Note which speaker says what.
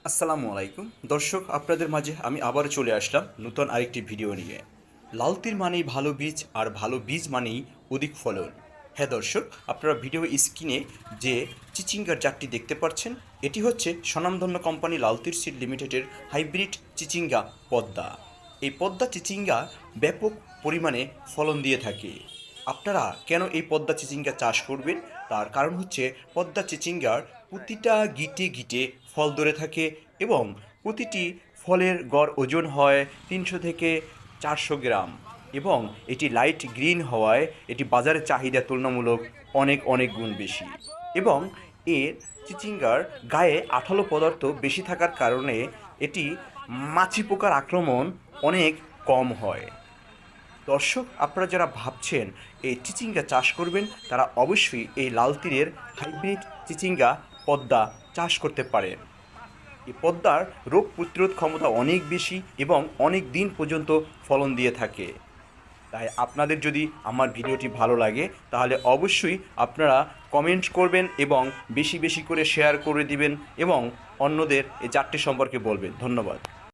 Speaker 1: আসসালামু আলাইকুম দর্শক, আপনাদের মাঝে আমি আবার চলে আসলাম নতুন আরেকটি ভিডিও নিয়ে। লাল তীর মানেই ভালো বীজ, আর ভালো বীজ মানেই অধিক ফলন। হ্যাঁ দর্শক, আপনারা ভিডিও স্ক্রিনে যে চিচিঙ্গার জাতটি দেখতে পাচ্ছেন, এটি হচ্ছে স্বনামধন্য কোম্পানি লাল তীর সিড লিমিটেডের হাইব্রিড চিচিঙ্গা পদ্মা। এই পদ্মা চিচিঙ্গা ব্যাপক পরিমাণে ফলন দিয়ে থাকে। আপনারা কেন এই পদ্মা চিচিঙ্গা চাষ করবেন? তার কারণ হচ্ছে পদ্মা চিচিঙ্গার প্রতিটা গিটে গিটে ফল ধরে থাকে এবং প্রতিটি ফলের গড় ওজন হয় 300 থেকে 400 গ্রাম, এবং এটি লাইট গ্রিন হওয়ায় এটি বাজারের চাহিদা তুলনামূলক অনেক অনেক গুণ বেশি। এবং এর চিচিঙ্গার গায়ে আঠালো পদার্থ বেশি থাকার কারণে এটি মাছি পোকার আক্রমণ অনেক কম হয়। দর্শক, আপনারা যারা ভাবছেন এই চিচিঙ্গা চাষ করবেন, তারা অবশ্যই এই লাল তীরের হাইব্রিড চিচিঙ্গা পদ্মা চাষ করতে পারেন। এই পদ্মার রোগ প্রতিরোধ ক্ষমতা অনেক বেশি এবং অনেক দিন পর্যন্ত ফলন দিয়ে থাকে। তাই আপনাদের যদি আমার ভিডিওটি ভালো লাগে, তাহলে অবশ্যই আপনারা কমেন্ট করবেন এবং বেশি বেশি করে শেয়ার করে দিবেন এবং অন্যদের এই চারটি সম্পর্কে বলবেন। ধন্যবাদ।